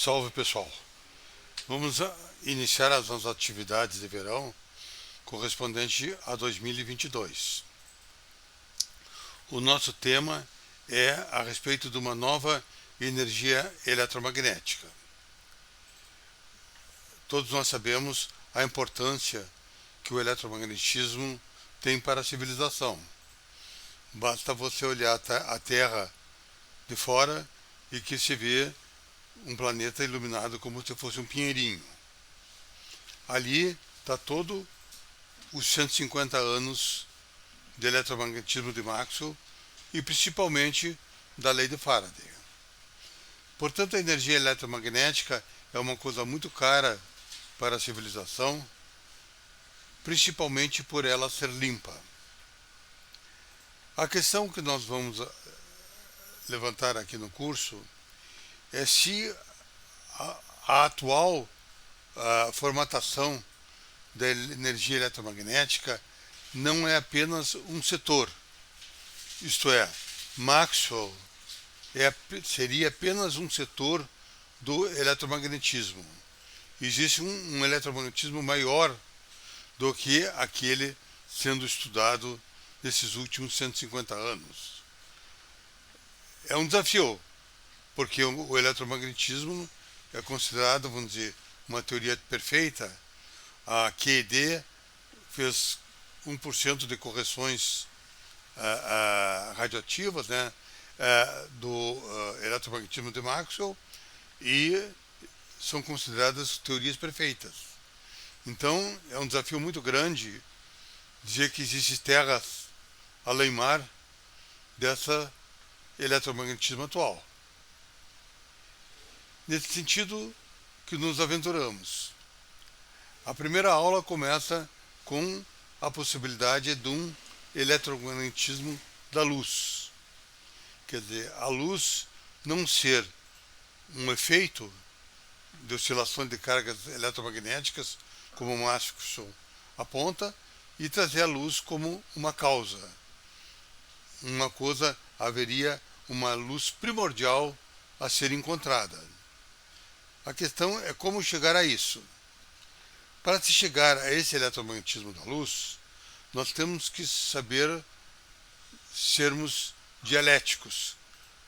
Salve pessoal! Vamos iniciar as nossas atividades de verão correspondente a 2022. O nosso tema é a respeito de uma nova energia eletromagnética. Todos nós sabemos a importância que o eletromagnetismo tem para a civilização. Basta você olhar a Terra de fora e que se vê um planeta iluminado como se fosse um pinheirinho. Ali está todo os 150 anos de eletromagnetismo de Maxwell e principalmente da lei de Faraday. Portanto, a energia eletromagnética é uma coisa muito cara para a civilização, principalmente por ela ser limpa. A questão que nós vamos levantar aqui no curso é se a atual formatação da energia eletromagnética não é apenas um setor. Isto é, Maxwell seria apenas um setor do eletromagnetismo. Existe um eletromagnetismo maior do que aquele sendo estudado nesses últimos 150 anos. É um desafio, porque o eletromagnetismo é considerado, vamos dizer, uma teoria perfeita. A QED fez 1% de correções radioativas, né, do eletromagnetismo de Maxwell, e são consideradas teorias perfeitas. Então, é um desafio muito grande dizer que existem terras além-mar dessa eletromagnetismo atual. Nesse sentido que nos aventuramos. A primeira aula começa com a possibilidade de um eletromagnetismo da luz. Quer dizer, a luz não ser um efeito de oscilações de cargas eletromagnéticas, como o Maxwell aponta, e trazer a luz como uma causa. Uma coisa, haveria uma luz primordial a ser encontrada. A questão é como chegar a isso. Para se chegar a esse eletromagnetismo da luz, nós temos que saber sermos dialéticos,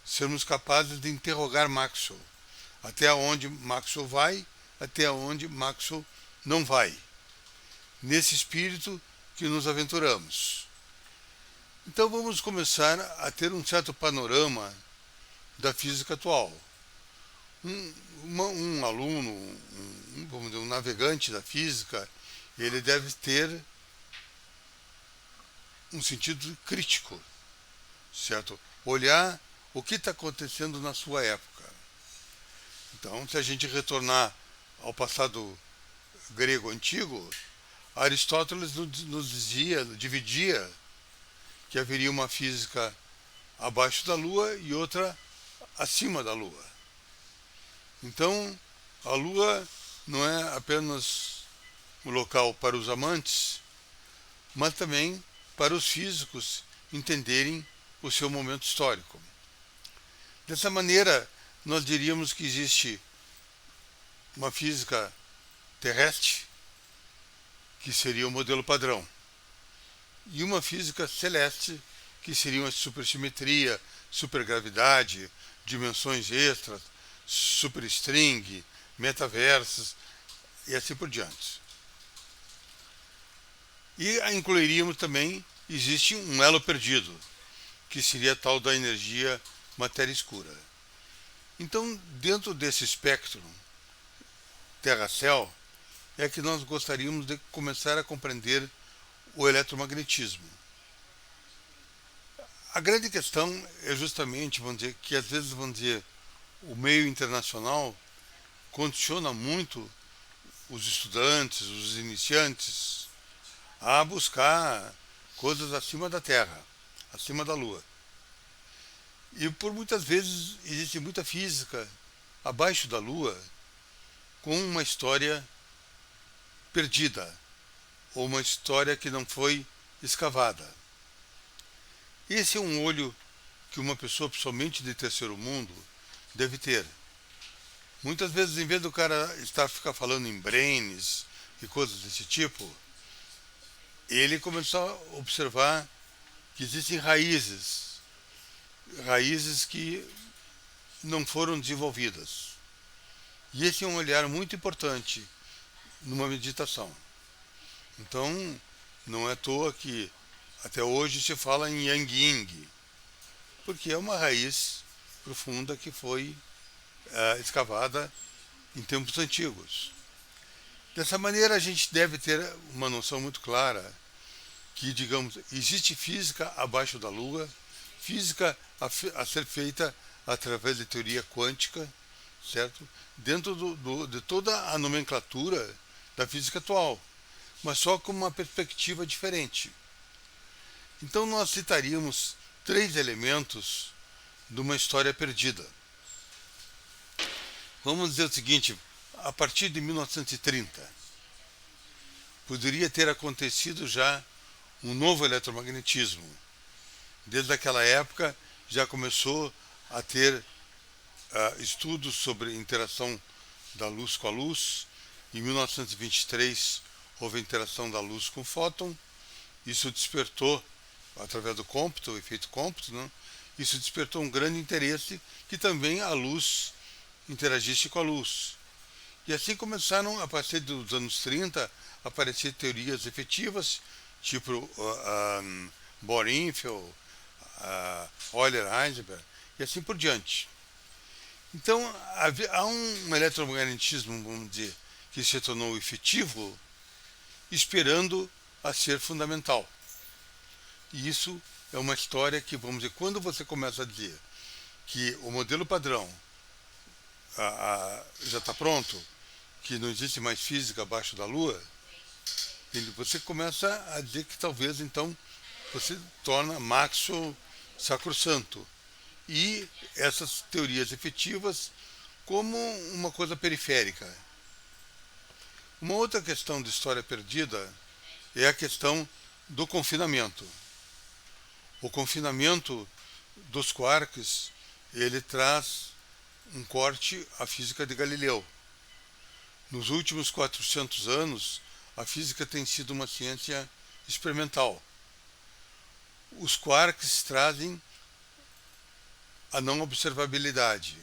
sermos capazes de interrogar Maxwell. Até onde Maxwell vai, até onde Maxwell não vai. Nesse espírito que nos aventuramos. Então vamos começar a ter um certo panorama da física atual. Um aluno, vamos dizer, um navegante da física, ele deve ter um sentido crítico, certo? Olhar o que está acontecendo na sua época. Então, se a gente retornar ao passado grego antigo, Aristóteles nos dividia que haveria uma física abaixo da Lua e outra acima da Lua. Então, a Lua não é apenas um local para os amantes, mas também para os físicos entenderem o seu momento histórico. Dessa maneira, nós diríamos que existe uma física terrestre, que seria o modelo padrão, e uma física celeste, que seriam a supersimetria, supergravidade, dimensões extras, superstring, metaversos e assim por diante. E incluiríamos também, existe um elo perdido, que seria a tal da energia matéria escura. Então, dentro desse espectro Terra-céu, é que nós gostaríamos de começar a compreender o eletromagnetismo. A grande questão é justamente, vamos dizer, que às vezes, vamos dizer, o meio internacional condiciona muito os estudantes, os iniciantes, a buscar coisas acima da Terra, acima da Lua. E por muitas vezes existe muita física abaixo da Lua com uma história perdida, ou uma história que não foi escavada. Esse é um olho que uma pessoa, principalmente de terceiro mundo, deve ter. Muitas vezes, em vez do cara ficar falando em brains e coisas desse tipo, ele começou a observar que existem raízes que não foram desenvolvidas. E esse é um olhar muito importante numa meditação. Então, não é à toa que até hoje se fala em Yang Ying, porque é uma raiz profunda que foi escavada em tempos antigos. Dessa maneira, a gente deve ter uma noção muito clara que, digamos, existe física abaixo da Lua, física a ser feita através de teoria quântica, certo? Dentro de toda a nomenclatura da física atual, mas só com uma perspectiva diferente. Então nós citaríamos 3 elementos de uma história perdida. Vamos dizer o seguinte, a partir de 1930, poderia ter acontecido já um novo eletromagnetismo. Desde aquela época já começou a ter estudos sobre interação da luz com a luz. Em 1923 houve a interação da luz com o fóton. Isso despertou, através do cômputo, o efeito cômputo, né? Isso despertou um grande interesse que também a luz interagisse com a luz. E assim começaram, a partir dos anos 30, a aparecer teorias efetivas, tipo Bohr-Einfeld, Euler-Heisenberg, e assim por diante. Então, há um eletromagnetismo, vamos dizer, que se tornou efetivo, esperando a ser fundamental. E isso é uma história que, vamos dizer, quando você começa a dizer que o modelo padrão já está pronto, que não existe mais física abaixo da Lua, você começa a dizer que talvez, então, você torna Maxwell sacrossanto. E essas teorias efetivas como uma coisa periférica. Uma outra questão de história perdida é a questão do confinamento. O confinamento dos quarks, ele traz um corte à física de Galileu. Nos últimos 400 anos, a física tem sido uma ciência experimental. Os quarks trazem a não observabilidade.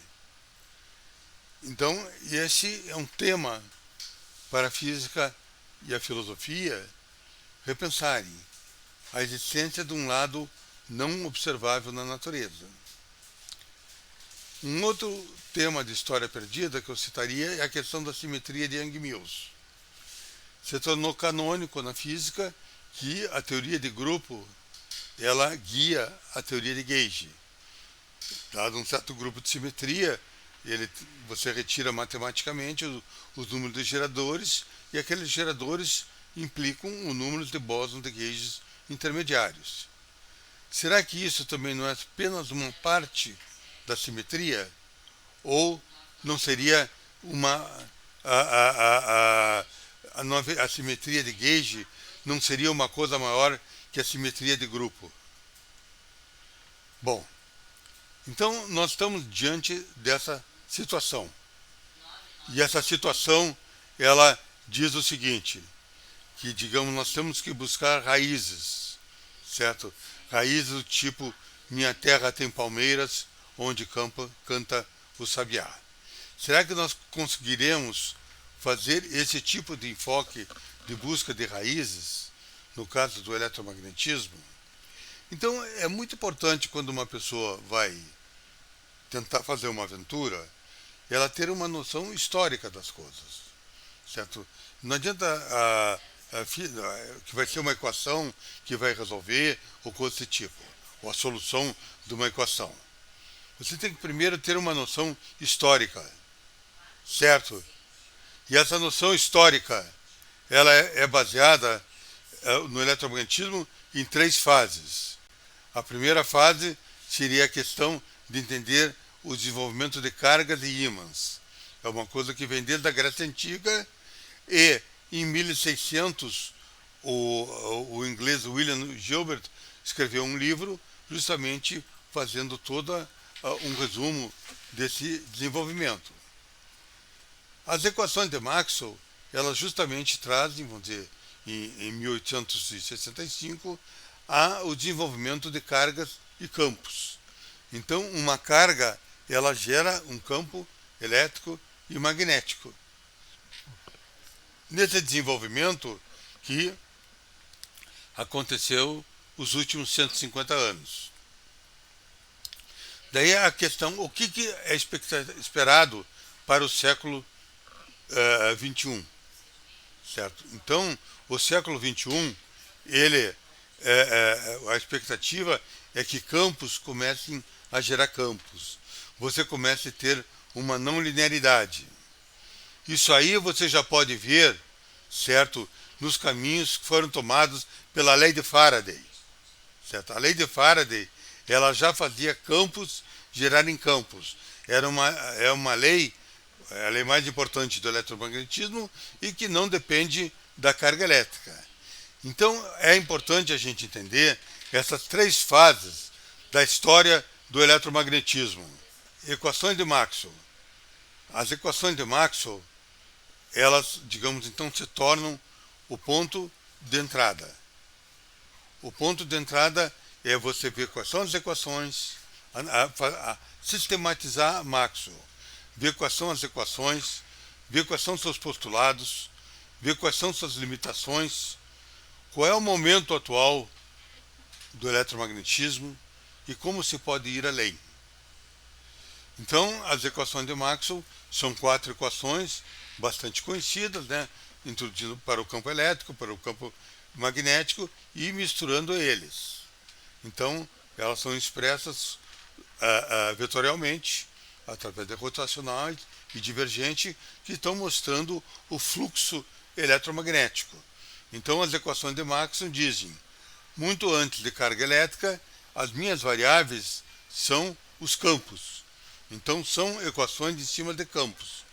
Então, esse é um tema para a física e a filosofia repensarem a existência de um lado não observável na natureza. Um outro tema de história perdida que eu citaria é a questão da simetria de Yang-Mills. Se tornou canônico na física que a teoria de grupo ela guia a teoria de Gauge. Dado um certo grupo de simetria, você retira matematicamente os números de geradores e aqueles geradores implicam o número de bósons de Gauge intermediários. Será que isso também não é apenas uma parte da simetria? Ou não seria a simetria de Gauge não seria uma coisa maior que a simetria de grupo? Bom, então nós estamos diante dessa situação. E essa situação, ela diz o seguinte, que, digamos, nós temos que buscar raízes, certo? Raízes do tipo, minha terra tem palmeiras, onde canta o sabiá. Será que nós conseguiremos fazer esse tipo de enfoque de busca de raízes, no caso do eletromagnetismo? Então, é muito importante quando uma pessoa vai tentar fazer uma aventura, ela ter uma noção histórica das coisas, certo? Não adianta que vai ser uma equação que vai resolver ou coisa desse tipo, ou a solução de uma equação. Você tem que primeiro ter uma noção histórica, certo? E essa noção histórica, ela é baseada no eletromagnetismo em 3 fases. A primeira fase seria a questão de entender o desenvolvimento de cargas e ímãs. É uma coisa que vem desde a Grécia Antiga e em 1600 o inglês William Gilbert escreveu um livro justamente fazendo todo um resumo desse desenvolvimento. As equações de Maxwell, elas justamente trazem, vamos dizer, em 1865, o desenvolvimento de cargas e campos. Então, uma carga, ela gera um campo elétrico e magnético. Nesse desenvolvimento que aconteceu os últimos 150 anos. Daí a questão, o que é esperado para o século XXI, certo? Então, o século XXI, a expectativa é que campos comecem a gerar campos. Você comece a ter uma não linearidade. Isso aí você já pode ver, certo, nos caminhos que foram tomados pela lei de Faraday, certo? A lei de Faraday, ela já fazia campos gerarem campos. É uma lei, a lei mais importante do eletromagnetismo e que não depende da carga elétrica. Então é importante a gente entender essas três fases da história do eletromagnetismo. Equações de Maxwell. As equações de Maxwell, elas, digamos, então se tornam o ponto de entrada. O ponto de entrada é você ver quais são as equações, sistematizar Maxwell, ver quais são as equações, ver quais são seus postulados, ver quais são suas limitações, qual é o momento atual do eletromagnetismo e como se pode ir além. Então, as equações de Maxwell são 4 equações bastante conhecidas, né? Introduzindo para o campo elétrico, para o campo magnético e misturando eles. Então, elas são expressas vetorialmente, através de rotacionais e divergente, que estão mostrando o fluxo eletromagnético. Então, as equações de Maxwell dizem, muito antes de carga elétrica, as minhas variáveis são os campos. Então, são equações em cima de campos.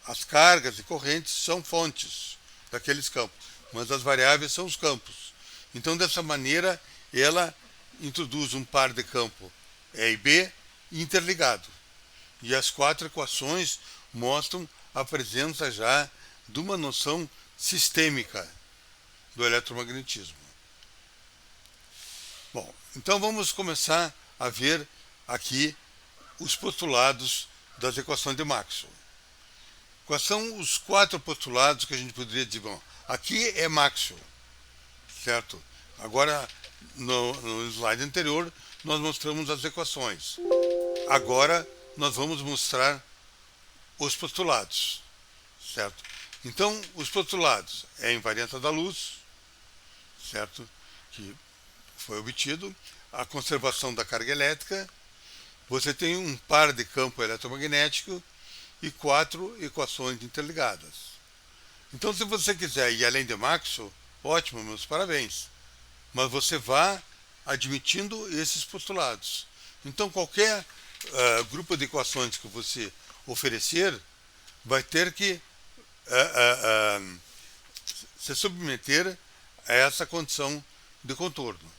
As cargas e correntes são fontes daqueles campos, mas as variáveis são os campos. Então, dessa maneira, ela introduz um par de campo E e B interligado. E as 4 equações mostram a presença já de uma noção sistêmica do eletromagnetismo. Bom, então vamos começar a ver aqui os postulados das equações de Maxwell. Quais são os 4 postulados que a gente poderia dizer? Bom, aqui é Maxwell, certo? Agora, no slide anterior, nós mostramos as equações. Agora, nós vamos mostrar os postulados, certo? Então, os postulados é a invariância da luz, certo? Que foi obtido, a conservação da carga elétrica, você tem um par de campo eletromagnético e 4 equações interligadas. Então, se você quiser ir além de Maxwell, ótimo, meus parabéns. Mas você vá admitindo esses postulados. Então, qualquer grupo de equações que você oferecer vai ter que se submeter a essa condição de contorno.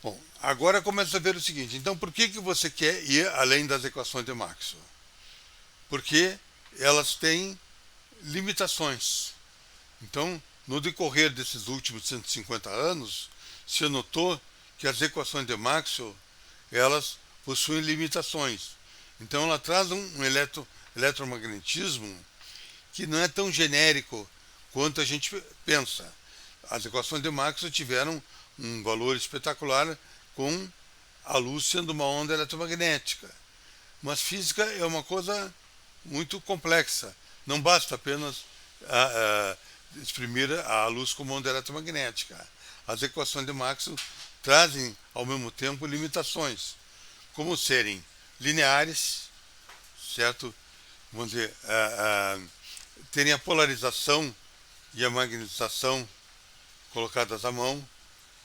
Bom, agora começa a ver o seguinte. Então, por que você quer ir além das equações de Maxwell? Porque elas têm limitações. Então, no decorrer desses últimos 150 anos, se notou que as equações de Maxwell, elas possuem limitações. Então, ela traz um eletromagnetismo que não é tão genérico quanto a gente pensa. As equações de Maxwell tiveram um valor espetacular com a luz sendo uma onda eletromagnética. Mas física é uma coisa muito complexa. Não basta apenas exprimir a luz como onda eletromagnética. As equações de Maxwell trazem, ao mesmo tempo, limitações, como serem lineares, certo? Vamos dizer, terem a polarização e a magnetização colocadas à mão.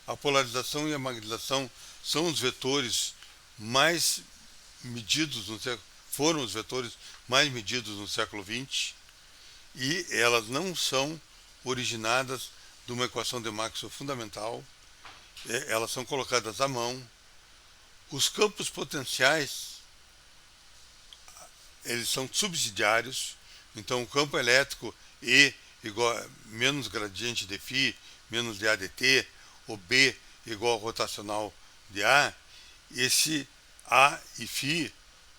A polarização e a magnetização são os vetores mais medidos no século, foram os vetores mais medidos no século XX, e elas não são originadas de uma equação de Maxwell fundamental, elas são colocadas à mão. Os campos potenciais, eles são subsidiários. Então o campo elétrico E igual menos gradiente de φ menos de A de t, ou B igual ao rotacional de A, esse A e φ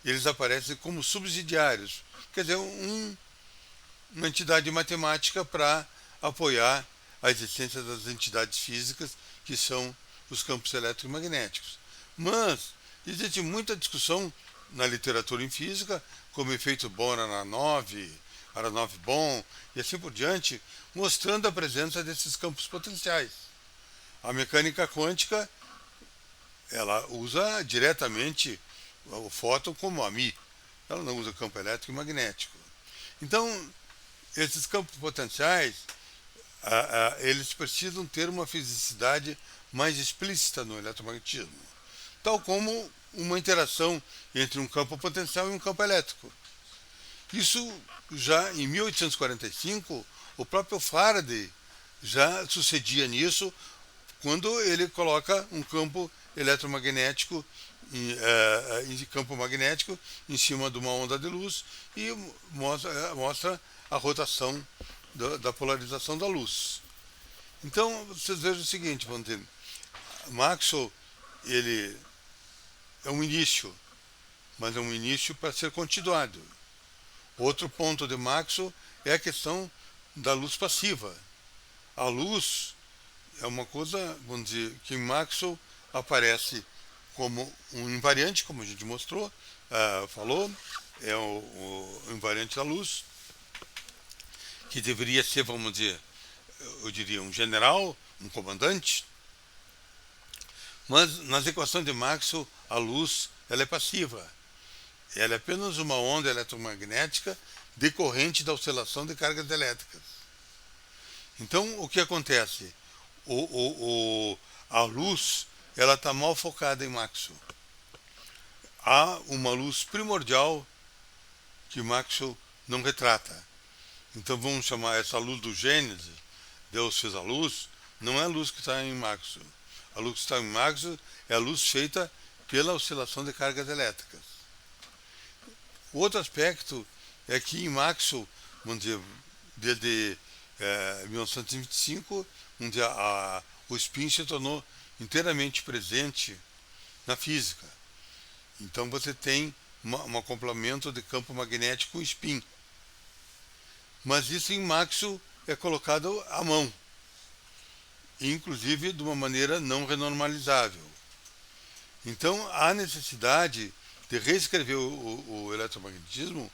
eles aparecem como subsidiários, quer dizer, uma entidade matemática para apoiar a existência das entidades físicas que são os campos eletromagnéticos. Mas existe muita discussão na literatura em física, como efeito Bohr-Aronov, Aronov-Bohm e assim por diante, mostrando a presença desses campos potenciais. A mecânica quântica, ela usa diretamente o fóton como a μ. Ela não usa campo elétrico e magnético. Então, esses campos potenciais, eles precisam ter uma fisicidade mais explícita no eletromagnetismo, tal como uma interação entre um campo potencial e um campo elétrico. Isso já em 1845, o próprio Faraday já sucedia nisso, quando ele coloca um campo eletromagnético em campo magnético em cima de uma onda de luz e mostra a rotação da polarização da luz. Então, vocês vejam o seguinte, vamos dizer, Maxwell, ele é um início, mas é um início para ser continuado. Outro ponto de Maxwell é a questão da luz passiva. A luz é uma coisa, vamos dizer, que em Maxwell aparece como um invariante, como a gente mostrou, falou, é o invariante da luz, que deveria ser, vamos dizer, eu diria um general, um comandante, mas nas equações de Maxwell a luz ela é passiva. Ela é apenas uma onda eletromagnética decorrente da oscilação de cargas elétricas. Então, o que acontece? A luz ela está mal focada em Maxwell. Há uma luz primordial que Maxwell não retrata. Então vamos chamar essa luz do Gênesis, Deus fez a luz, não é a luz que está em Maxwell. A luz que está em Maxwell é a luz feita pela oscilação de cargas elétricas. O outro aspecto é que em Maxwell, vamos dizer, desde 1925, onde o spin se tornou inteiramente presente na física. Então você tem um acoplamento de campo magnético com spin. Mas isso em Maxwell é colocado à mão, inclusive de uma maneira não renormalizável. Então há necessidade de reescrever o eletromagnetismo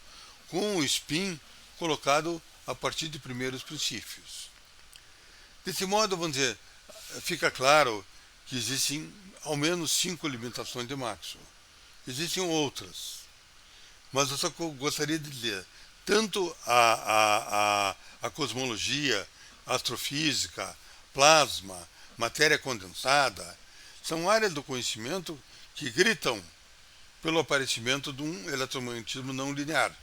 com o spin colocado a partir de primeiros princípios. Desse modo, vamos dizer, fica claro que existem ao menos 5 limitações de Maxwell. Existem outras, mas eu só gostaria de dizer, tanto a cosmologia, a astrofísica, plasma, matéria condensada, são áreas do conhecimento que gritam pelo aparecimento de um eletromagnetismo não linear.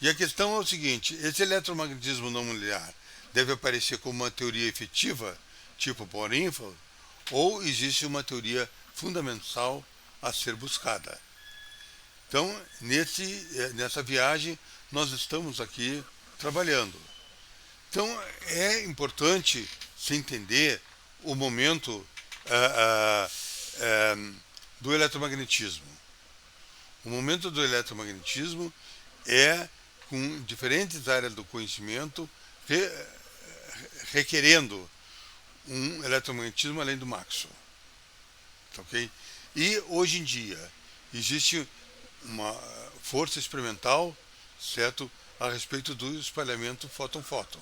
E a questão é o seguinte, esse eletromagnetismo não linear deve aparecer como uma teoria efetiva, tipo Bohr-Infeld, ou existe uma teoria fundamental a ser buscada. Então, nessa viagem, nós estamos aqui trabalhando. Então, é importante se entender o momento do eletromagnetismo. O momento do eletromagnetismo é com diferentes áreas do conhecimento requerendo um eletromagnetismo além do Maxwell. Okay? E hoje em dia existe uma força experimental, certo, a respeito do espalhamento fóton-fóton.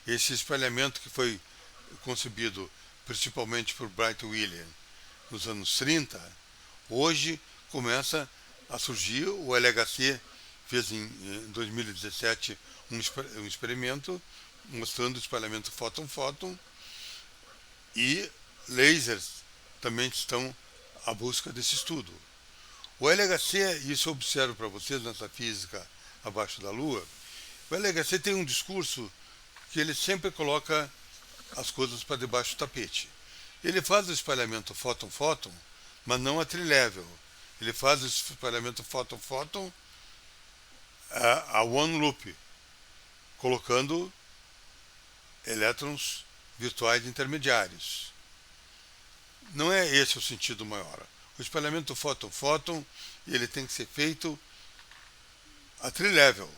Esse espalhamento que foi concebido principalmente por Bright Williams nos anos 30, hoje começa a surgir. O LHC fez em 2017 um experimento mostrando o espalhamento fóton-fóton, e lasers também estão à busca desse estudo. O LHC, isso eu observo para vocês nessa física abaixo da Lua, o LHC tem um discurso que ele sempre coloca as coisas para debaixo do tapete. Ele faz o espalhamento fóton-fóton, mas não a trilevel. ele faz o espalhamento fóton-fóton a one loop, colocando elétrons virtuais intermediários. Não é esse o sentido maior. O espalhamento fóton-fóton ele tem que ser feito a tri-level.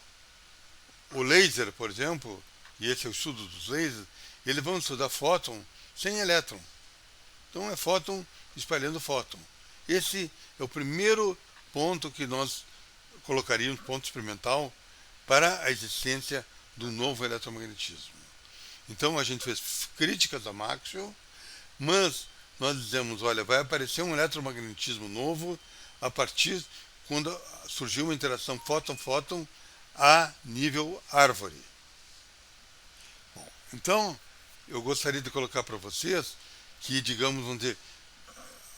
O laser, por exemplo, e esse é o estudo dos lasers, eles vão estudar fóton sem elétron. Então é fóton espalhando fóton. Esse é o primeiro ponto que nós colocaríamos, ponto experimental, para a existência do novo eletromagnetismo. Então a gente fez críticas a Maxwell, mas nós dizemos, olha, vai aparecer um eletromagnetismo novo a partir quando surgiu uma interação fóton-fóton a nível árvore. Bom, então, eu gostaria de colocar para vocês que, digamos, vamos dizer,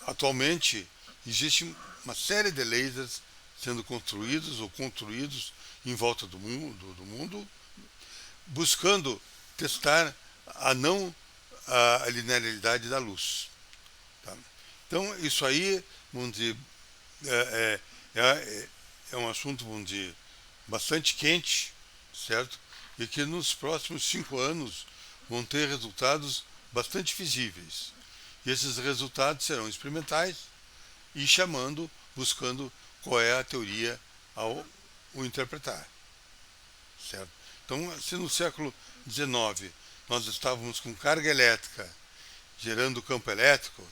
atualmente existe uma série de lasers sendo construídos ou construídos em volta do mundo buscando testar a linearidade da luz. Tá? Então, isso aí, vamos dizer, é um assunto, vamos dizer, bastante quente, certo? E que nos próximos 5 anos vão ter resultados bastante visíveis. E esses resultados serão experimentais e buscando qual é a teoria ao o interpretar, certo? Então, se no século XIX nós estávamos com carga elétrica gerando campo elétrico,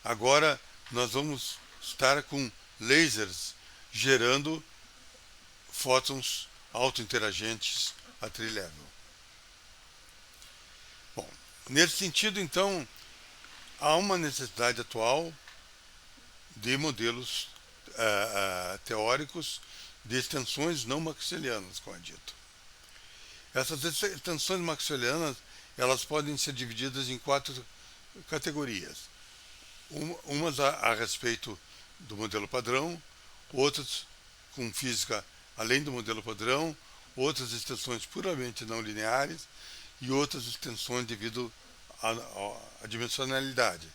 agora nós vamos estar com lasers gerando fótons autointeragentes a tri-level. Bom, nesse sentido, então, há uma necessidade atual de modelos teóricos de extensões não maxwellianas, como é dito. Essas extensões maxwellianas, elas podem ser divididas em 4 categorias. Umas a respeito do modelo padrão, outras com física além do modelo padrão, outras extensões puramente não lineares e outras extensões devido à dimensionalidade,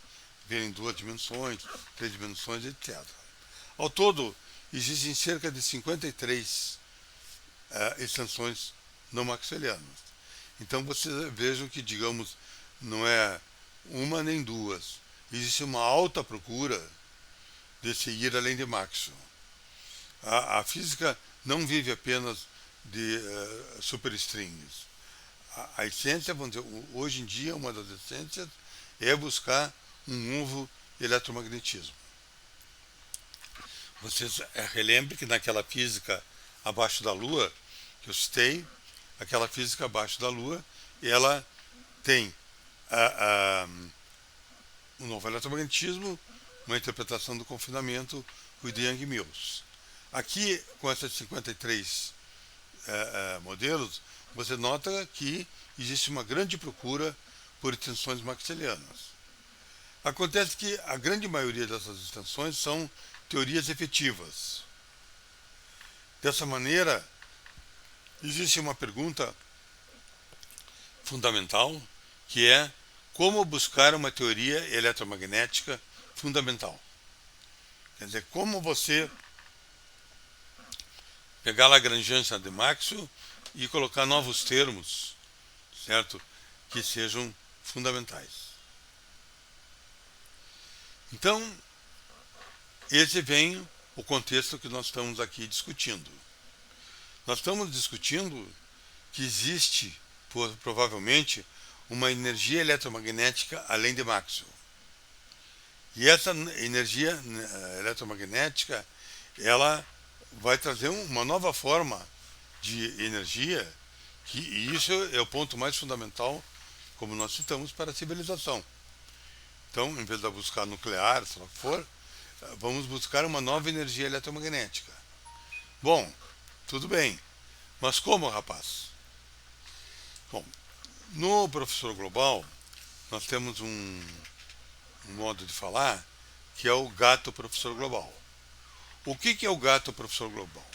ver em 2 dimensões, 3 dimensões, etc. Ao todo, existem cerca de 53 extensões não maxwellianas. Então vocês vejam que, digamos, não é uma nem duas. Existe uma alta procura de se ir além de Maxwell. A física não vive apenas de superstrings. A essência, vamos dizer, hoje em dia, uma das essências é buscar um novo eletromagnetismo. Vocês relembrem que naquela física abaixo da Lua, que eu citei, aquela física abaixo da Lua, ela tem um novo eletromagnetismo, uma interpretação do confinamento, o de Young-Mills. Aqui, com esses 53 modelos, você nota que existe uma grande procura por extensões maxwellianas. Acontece que a grande maioria dessas extensões são teorias efetivas. Dessa maneira, existe uma pergunta fundamental, que é como buscar uma teoria eletromagnética fundamental. Quer dizer, como você pegar a Lagrangiana de Maxwell e colocar novos termos, certo? Que sejam fundamentais. Então, esse vem o contexto que nós estamos aqui discutindo. Nós estamos discutindo que existe, provavelmente, uma energia eletromagnética além de Maxwell. E essa energia eletromagnética, ela vai trazer uma nova forma de energia, e isso é o ponto mais fundamental, como nós citamos, para a civilização. Então, em vez de buscar nuclear, se lá for, vamos buscar uma nova energia eletromagnética. Bom, tudo bem. Mas como, rapaz? Bom, no Professor Global, nós temos um modo de falar que é o gato Professor Global. O que é o gato Professor Global?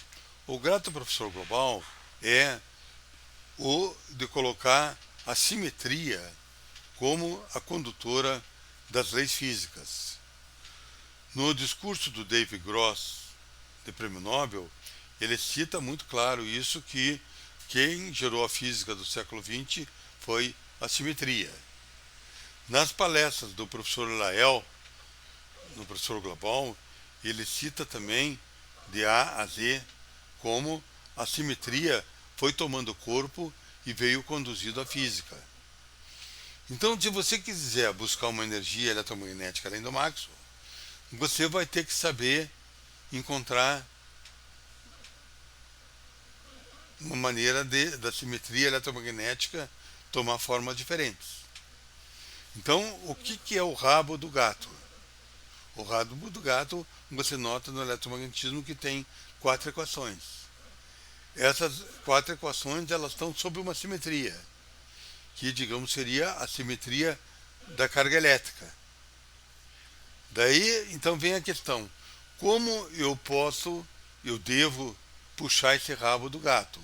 O gato Professor Global é o de colocar a simetria como a condutora das leis físicas. No discurso do David Gross, de Prêmio Nobel, ele cita muito claro isso, que quem gerou a física do século XX foi a simetria. Nas palestras do professor Lael, no professor Global, ele cita também de A a Z como a simetria foi tomando corpo e veio conduzido à física. Então, se você quiser buscar uma energia eletromagnética além do Maxwell, você vai ter que saber encontrar uma maneira da simetria eletromagnética tomar formas diferentes. Então, o que é o rabo do gato? O rabo do gato, você nota no eletromagnetismo que tem 4 equações. Essas 4 equações, elas estão sob uma simetria, que, digamos, seria a simetria da carga elétrica. Daí, então, vem a questão: como eu devo puxar esse rabo do gato?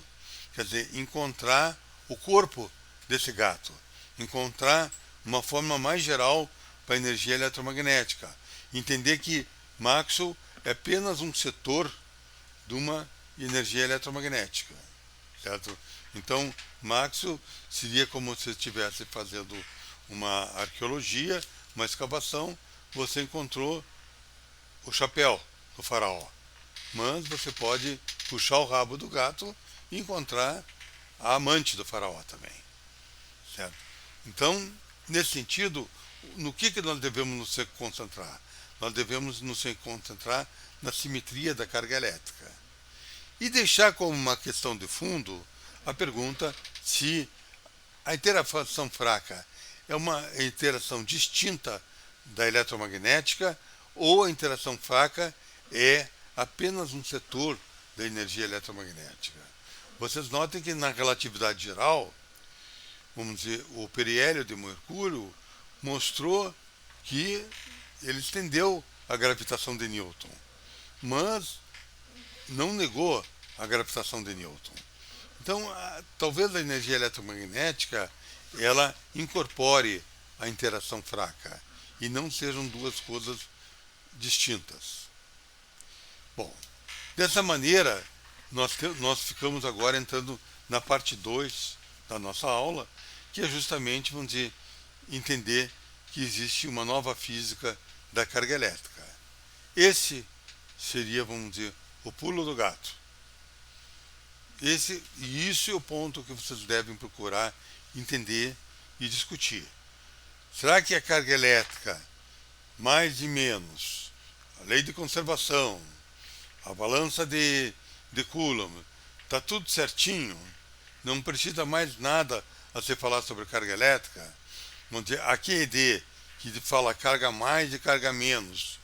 Quer dizer, encontrar o corpo desse gato, encontrar uma forma mais geral para a energia eletromagnética, entender que Maxwell é apenas um setor de uma energia eletromagnética, certo? Então, Maxwell seria como se estivesse fazendo uma arqueologia, uma escavação, você encontrou o chapéu do faraó, mas você pode puxar o rabo do gato e encontrar a amante do faraó também, certo? Então, nesse sentido, no que nós devemos nos concentrar? Nós devemos nos concentrar na simetria da carga elétrica e deixar como uma questão de fundo a pergunta se a interação fraca é uma interação distinta da eletromagnética ou a interação fraca é apenas um setor da energia eletromagnética. Vocês notem que na relatividade geral, vamos dizer, o periélio de Mercúrio mostrou que ele estendeu a gravitação de Newton, mas não negou a gravitação de Newton. Então, talvez a energia eletromagnética ela incorpore a interação fraca e não sejam duas coisas distintas. Bom, dessa maneira, nós ficamos agora entrando na parte 2 da nossa aula, que é justamente, vamos dizer, entender que existe uma nova física da carga elétrica. Esse seria, vamos dizer, o pulo do gato. E isso é o ponto que vocês devem procurar entender e discutir. Será que a carga elétrica, mais e menos, a lei de conservação, a balança de Coulomb, está tudo certinho? Não precisa mais nada a se falar sobre carga elétrica? Vamos dizer, a QED, que fala carga mais e carga menos,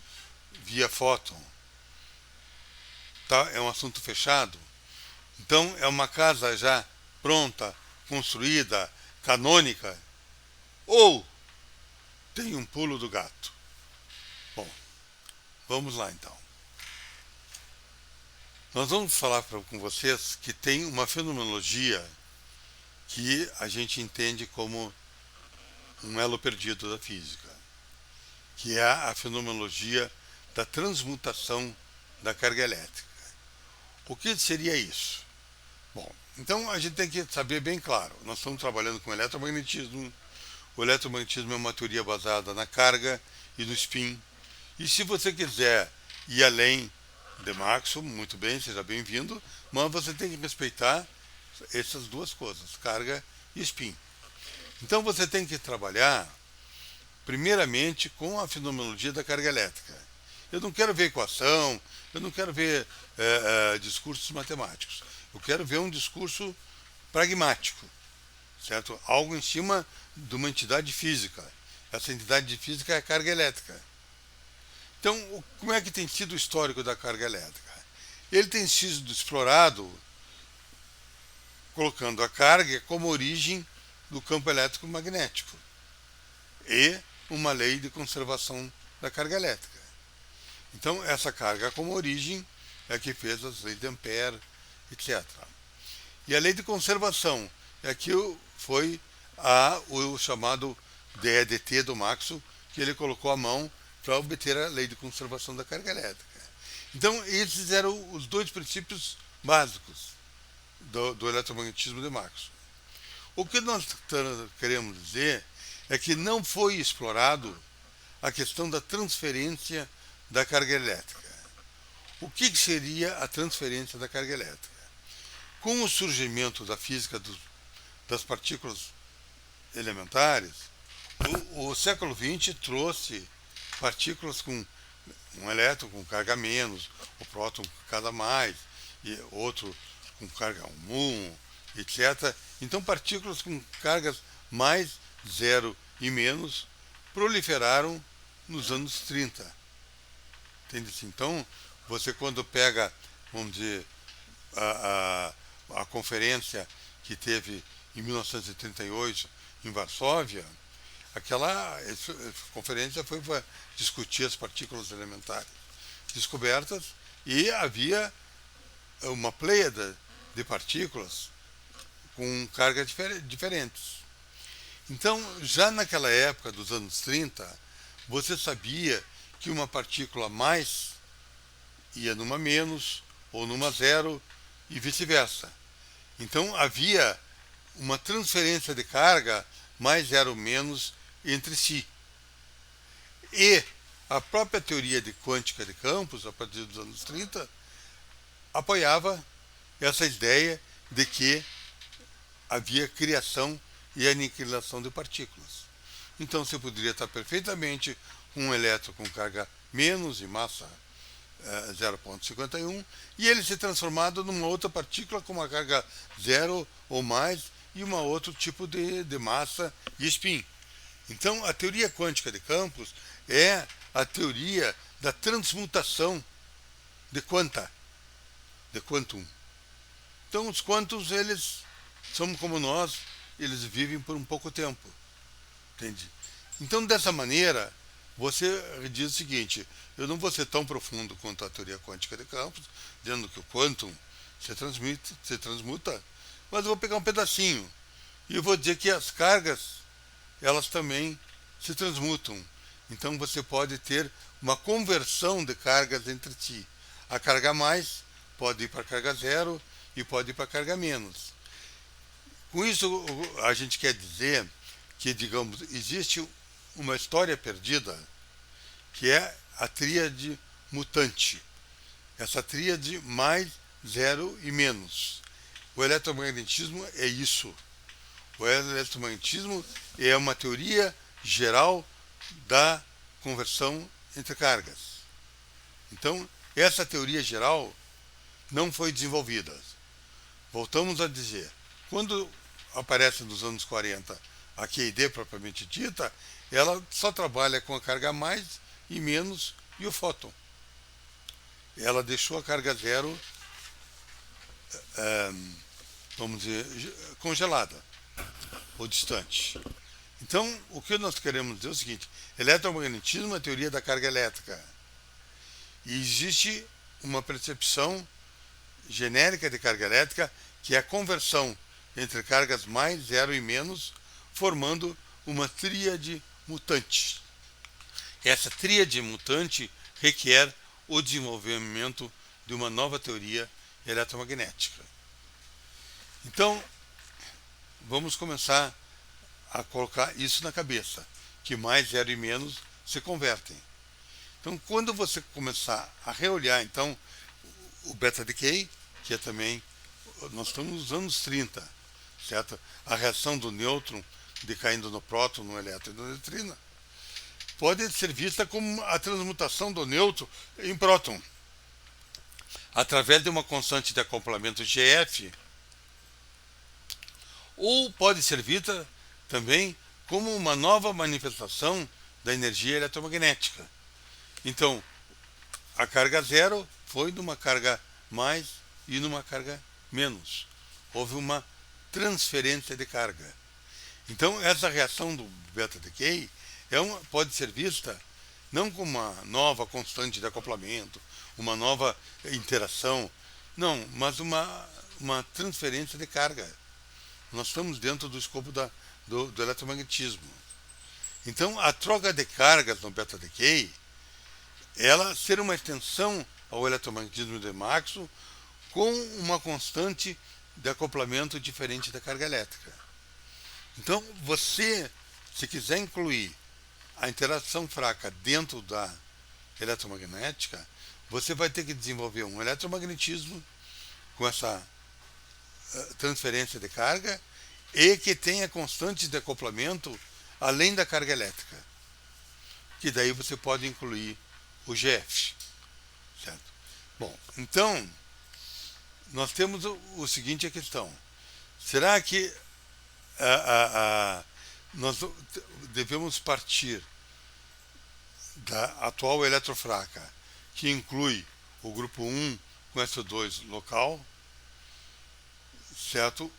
via fóton, tá? É um assunto fechado? Então, é uma casa já pronta, construída, canônica? Ou tem um pulo do gato? Bom, vamos lá então. Nós vamos falar com vocês que tem uma fenomenologia que a gente entende como um elo perdido da física, que é a fenomenologia da transmutação da carga elétrica. O que seria isso? Bom, então a gente tem que saber bem claro, nós estamos trabalhando com eletromagnetismo. O eletromagnetismo é uma teoria basada na carga e no spin. E se você quiser ir além de Maxwell, muito bem, seja bem-vindo, mas você tem que respeitar essas duas coisas, carga e spin. Então você tem que trabalhar primeiramente com a fenomenologia da carga elétrica. Eu não quero ver equação, eu não quero ver discursos matemáticos. Eu quero ver um discurso pragmático, certo? Algo em cima de uma entidade física. Essa entidade física é a carga elétrica. Então, como é que tem sido o histórico da carga elétrica? Ele tem sido explorado colocando a carga como origem do campo elétrico magnético e uma lei de conservação da carga elétrica. Então, essa carga como origem é que fez as leis de Ampère, etc. E a lei de conservação é que foi o chamado DEDT do Maxwell, que ele colocou a mão, para obter a lei de conservação da carga elétrica. Então, esses eram os dois princípios básicos do eletromagnetismo de Maxwell. O que nós queremos dizer é que não foi explorado a questão da transferência da carga elétrica. O que seria a transferência da carga elétrica? Com o surgimento da física das partículas elementares, o século XX trouxe partículas com um elétron com carga menos, o próton com carga mais, e outro com carga 1, etc. Então, partículas com cargas mais, zero e menos proliferaram nos anos 30. Entende-se? Então, você quando pega, vamos dizer, a conferência que teve em 1938 em Varsóvia, aquela conferência foi para discutir as partículas elementares descobertas e havia uma pleiade de partículas com cargas diferentes. Então, já naquela época dos anos 30, você sabia que uma partícula mais ia numa menos ou numa zero e vice-versa. Então, havia uma transferência de carga mais zero menos entre si. E a própria teoria de quântica de campos, a partir dos anos 30, apoiava essa ideia de que havia criação e aniquilação de partículas. Então você poderia estar perfeitamente com um elétron com carga menos e massa 0,51 e ele ser transformado numa outra partícula com uma carga zero ou mais e um outro tipo de massa e spin. Então a teoria quântica de campos é a teoria da transmutação de quanta, de quantum. Então os quantos, eles são como nós, eles vivem por um pouco tempo, entende? Então dessa maneira você diz o seguinte: eu não vou ser tão profundo quanto a teoria quântica de campos, dizendo que o quantum se transmuta, mas eu vou pegar um pedacinho e eu vou dizer que as cargas, elas também se transmutam. Então você pode ter uma conversão de cargas entre si. A carga mais pode ir para a carga zero e pode ir para a carga menos. Com isso, a gente quer dizer que, digamos, existe uma história perdida, que é a tríade mutante. Essa tríade mais, zero e menos. O eletromagnetismo é isso. O eletromagnetismo é uma teoria geral da conversão entre cargas. Então, essa teoria geral não foi desenvolvida. Voltamos a dizer, quando aparece nos anos 40 a QID propriamente dita, ela só trabalha com a carga mais e menos e o fóton. Ela deixou a carga zero, vamos dizer, congelada ou distante. Então, o que nós queremos dizer é o seguinte: eletromagnetismo é a teoria da carga elétrica. E existe uma percepção genérica de carga elétrica, que é a conversão entre cargas mais, zero e menos, formando uma tríade mutante. Essa tríade mutante requer o desenvolvimento de uma nova teoria eletromagnética. Então, vamos começar a colocar isso na cabeça, que mais, zero e menos se convertem. Então, quando você começar a reolhar, então, o beta decay, que é também, nós estamos nos anos 30, certo? A reação do nêutron decaindo no próton, no elétron e na neutrina, pode ser vista como a transmutação do nêutron em próton, através de uma constante de acoplamento GF, ou pode ser vista também como uma nova manifestação da energia eletromagnética. Então, a carga zero foi numa carga mais e numa carga menos. Houve uma transferência de carga. Então, essa reação do beta decay pode ser vista não como uma nova constante de acoplamento, uma nova interação, não, mas uma transferência de carga. Nós estamos dentro do escopo do eletromagnetismo. Então, a troca de cargas no beta decay ela ser uma extensão ao eletromagnetismo de Maxwell com uma constante de acoplamento diferente da carga elétrica. Então, você, se quiser incluir a interação fraca dentro da eletromagnética, você vai ter que desenvolver um eletromagnetismo com essa transferência de carga e que tenha constantes de acoplamento além da carga elétrica, que daí você pode incluir o GF, certo? Bom, então nós temos o seguinte a questão: será que nós devemos partir da atual eletrofraca, que inclui o grupo 1 com SO2 local, certo?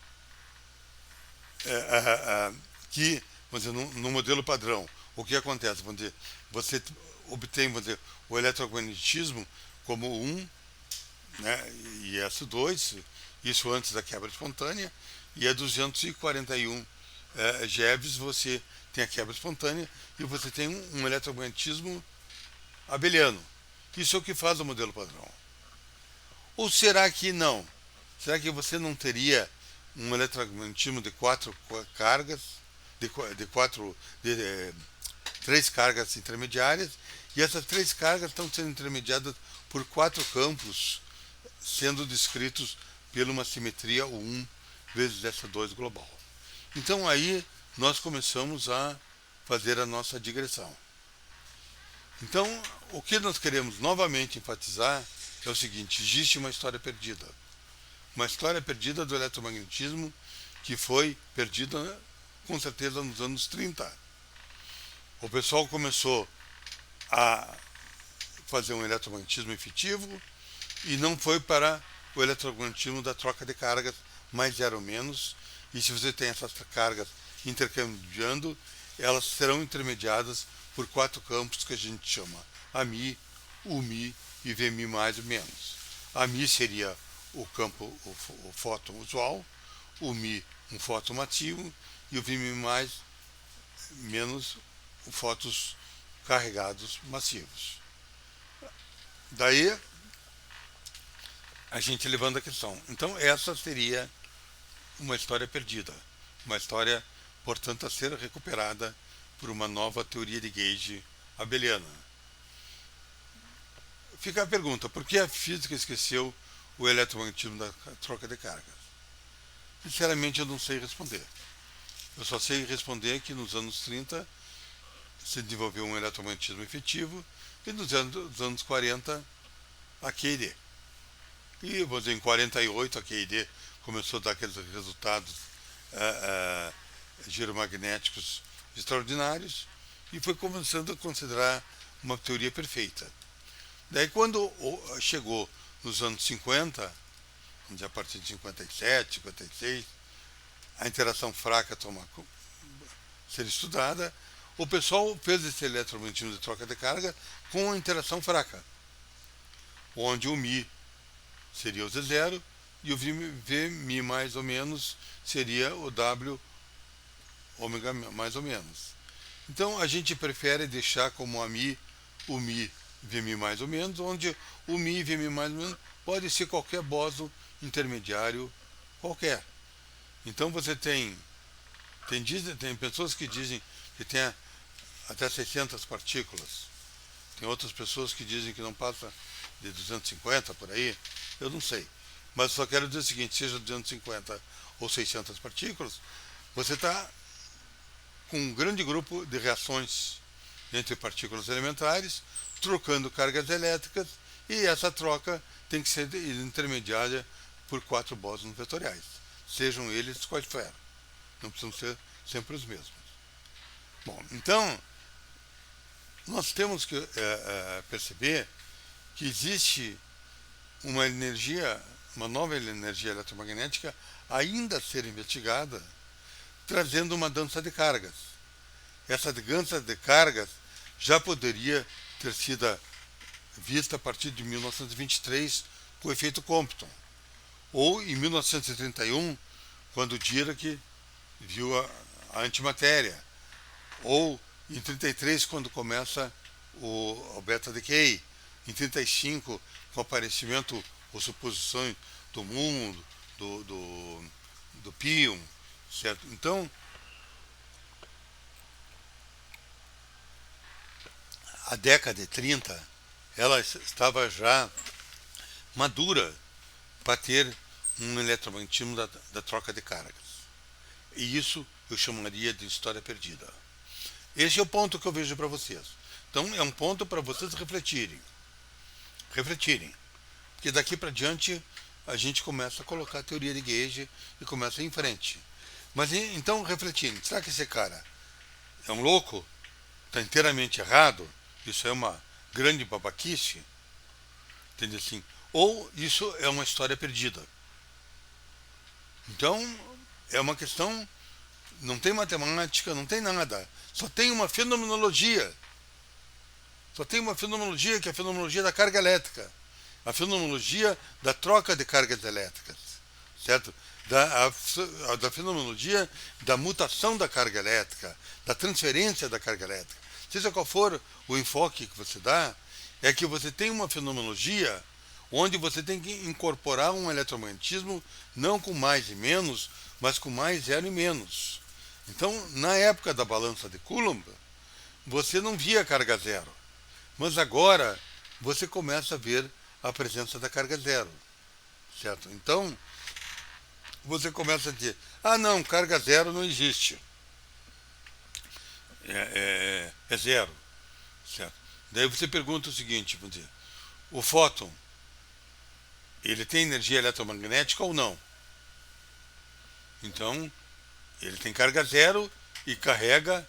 Que, vamos dizer, no modelo padrão, o que acontece? Vamos dizer, você obtém, vamos dizer, o eletromagnetismo como 1, né, e S2, isso antes da quebra espontânea, e a 241 GeVs você tem a quebra espontânea e você tem um eletromagnetismo abeliano. Isso é o que faz o modelo padrão. Ou será que não? Será que você não teria um eletromagnetismo de 4 cargas, de 3 cargas intermediárias, e essas 3 cargas estão sendo intermediadas por 4 campos, sendo descritos por uma simetria 1 vezes S2 global. Então aí nós começamos a fazer a nossa digressão. Então, o que nós queremos novamente enfatizar é o seguinte: existe uma história perdida. Uma história perdida do eletromagnetismo que foi perdida com certeza nos anos 30. O pessoal começou a fazer um eletromagnetismo efetivo e não foi para o eletromagnetismo da troca de cargas mais zero ou menos. E se você tem essas cargas intercambiando, elas serão intermediadas por 4 campos que a gente chama AMI, UMI e VMI mais ou menos. AMI seria o campo, o fóton usual, UMI um fóton ativo e o VMI mais menos o fótons carregados massivos. Daí a gente levanta a questão. Então essa seria uma história perdida, uma história, portanto, a ser recuperada por uma nova teoria de gauge abeliana. Fica a pergunta: por que a física esqueceu o eletromagnetismo da troca de cargas? Sinceramente, eu não sei responder. Eu só sei responder que nos anos 30 se desenvolveu um eletromagnetismo efetivo e nos anos 40 a QED. E, vou dizer, em 48 a QED começou a dar aqueles resultados giromagnéticos extraordinários e foi começando a considerar uma teoria perfeita. Daí quando chegou nos anos 50, a partir de 57, 56, a interação fraca ser estudada, o pessoal fez esse eletromagnetismo de troca de carga com a interação fraca, onde o Mi seria o Z0 e o Vmi mais ou menos seria o W ômega mais ou menos. Então a gente prefere deixar como AMI o Mi Vmi mais ou menos, onde o Mi Vmi mais ou menos pode ser qualquer bóson intermediário qualquer. Então você tem pessoas que dizem que tem até 600 partículas. Tem outras pessoas que dizem que não passa de 250 por aí. Eu não sei. Mas só quero dizer o seguinte: seja 250 ou 600 partículas, você está com um grande grupo de reações entre partículas elementares, trocando cargas elétricas, e essa troca tem que ser intermediada por 4 bósons vetoriais, sejam eles quais forem. Não precisam ser sempre os mesmos. Bom, então, nós temos que perceber que existe uma nova energia eletromagnética ainda a ser investigada, trazendo uma dança de cargas. Essa dança de cargas já poderia ter sido vista a partir de 1923 com o efeito Compton, ou em 1931, quando Dirac viu a antimatéria, ou em 33, quando começa o beta decay, em 35, com o aparecimento ou suposições do mundo, do Pion, certo? Então, a década de 30, ela estava já madura para ter um eletromagnetismo da troca de cargas. E isso eu chamaria de história perdida. Esse é o ponto que eu vejo para vocês. Então é um ponto para vocês refletirem. Refletirem. Porque daqui para diante a gente começa a colocar a teoria de Gage e começa a ir em frente. Mas então refletindo, será que esse cara é um louco? Está inteiramente errado? Isso é uma grande babaquice? Entende assim? Ou isso é uma história perdida? Então é uma questão, não tem matemática, não tem nada. Só tem uma fenomenologia. Só tem uma fenomenologia, que é a fenomenologia da carga elétrica. A fenomenologia da troca de cargas elétricas. Certo? Da fenomenologia da mutação da carga elétrica, da transferência da carga elétrica. Seja qual for o enfoque que você dá, é que você tem uma fenomenologia onde você tem que incorporar um eletromagnetismo não com mais e menos, mas com mais zero e menos. Então, na época da balança de Coulomb, você não via carga zero. Mas agora você começa a ver a presença da carga zero. Certo? Então, você começa a dizer, não, carga zero não existe. É zero. Certo? Daí você pergunta o seguinte, vamos dizer, o fóton, ele tem energia eletromagnética ou não? Então, ele tem carga zero e carrega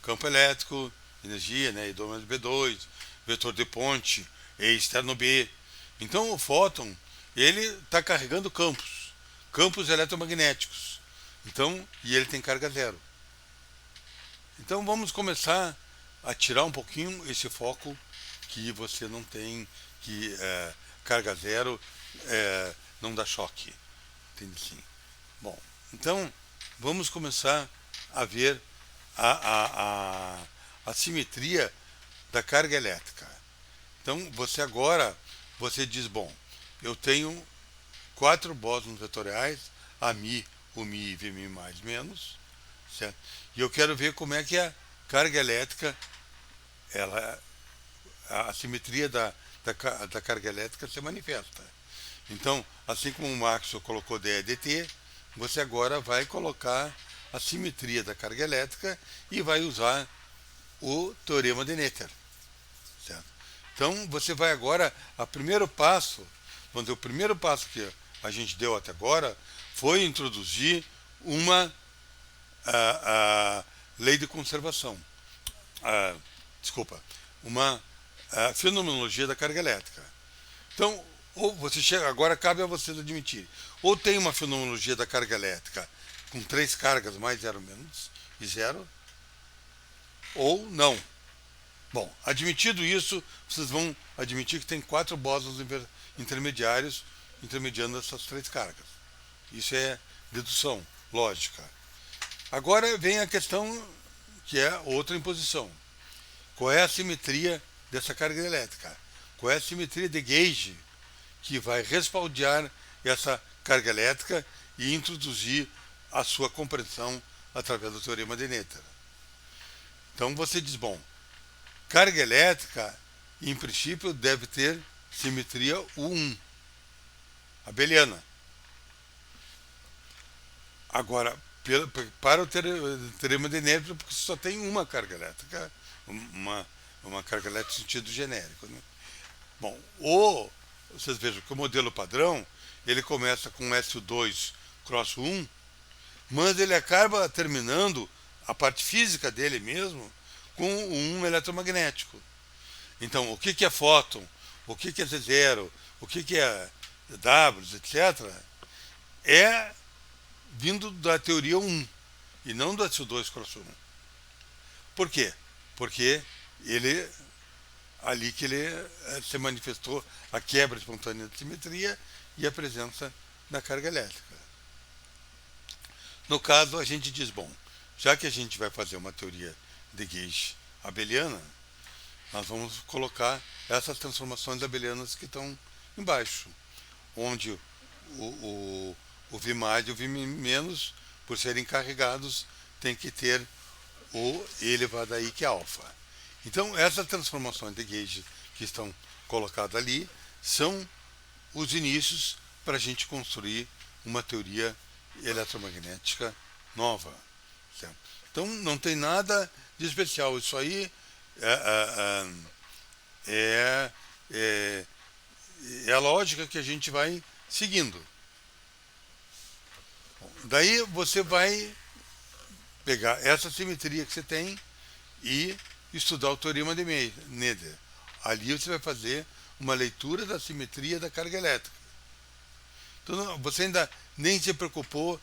campo elétrico, energia, né, I2 menos B2, vetor de ponte, E externo B. Então o fóton, ele está carregando campos eletromagnéticos. Então, e ele tem carga zero. Então vamos começar a tirar um pouquinho esse foco que você não tem, que carga zero não dá choque. Entende assim? Bom, então vamos começar a ver a simetria da carga elétrica. Então você diz, bom, eu tenho 4 bósons vetoriais, a Mi, o Mi e Vmi mais menos, certo? E eu quero ver como é que a carga elétrica, a simetria da carga elétrica se manifesta. Então, assim como o Maxwell colocou dE dt, você agora vai colocar a simetria da carga elétrica e vai usar o teorema de Noether. Certo? Então, você vai agora, o primeiro passo que a gente deu até agora foi introduzir uma lei de conservação. Uma fenomenologia da carga elétrica. Então, ou você chega, agora cabe a vocês admitir, ou tem uma fenomenologia da carga elétrica com 3 cargas mais zero menos e zero, ou não. Bom, admitido isso, vocês vão admitir que tem 4 bósons intermediários intermediando essas 3 cargas. Isso é dedução lógica. Agora vem a questão que é outra imposição. Qual é a simetria dessa carga elétrica? Qual é a simetria de Gage que vai respaldiar essa carga elétrica e introduzir a sua compreensão através do teorema de Noether? Então você diz, bom, carga elétrica, em princípio, deve ter simetria U1, abeliana. Agora, para o teorema de Noether, porque só tem uma carga elétrica, uma carga elétrica em sentido genérico. Né? Bom, vocês vejam que o modelo padrão, ele começa com SU2 cross 1, mas ele acaba terminando a parte física dele mesmo com um eletromagnético. Então, o que é fóton, o que é Z0, o que é W, etc., é vindo da teoria 1 e não do SU2 cross 1. Por quê? Porque ali que ele se manifestou a quebra espontânea de simetria e a presença da carga elétrica. No caso, a gente diz, bom, já que a gente vai fazer uma teoria de Gage abeliana, nós vamos colocar essas transformações abelianas que estão embaixo, onde o V mais e o V menos, por serem carregados, tem que ter o E elevado a I, que é alfa. Então, essas transformações de gauge que estão colocadas ali são os inícios para a gente construir uma teoria eletromagnética nova. Certo? Então, não tem nada de especial. Isso aí é, é, é a lógica que a gente vai seguindo. Daí você vai pegar essa simetria que você tem e estudar o teorema de Noether. Ali você vai fazer uma leitura da simetria da carga elétrica. Então você ainda nem se preocupou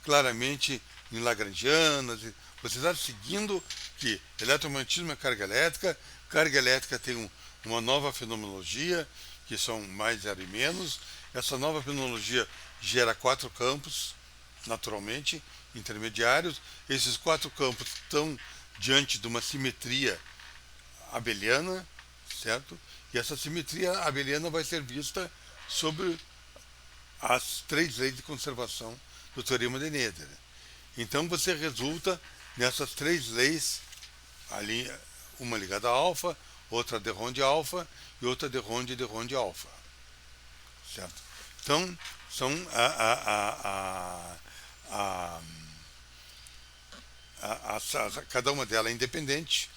claramente em lagrangianas, você está seguindo que eletromagnetismo é carga elétrica tem uma nova fenomenologia, que são mais zero e menos. Essa nova fenomenologia gera 4 campos, naturalmente, intermediários. Esses 4 campos estão diante de uma simetria abeliana, certo? E essa simetria abeliana vai ser vista sobre as 3 leis de conservação do teorema de Noether. Então você resulta nessas 3 leis, ali, uma ligada a alfa, outra de Ronde alfa e outra de Ronde alfa, certo? Então são cada uma delas é independente,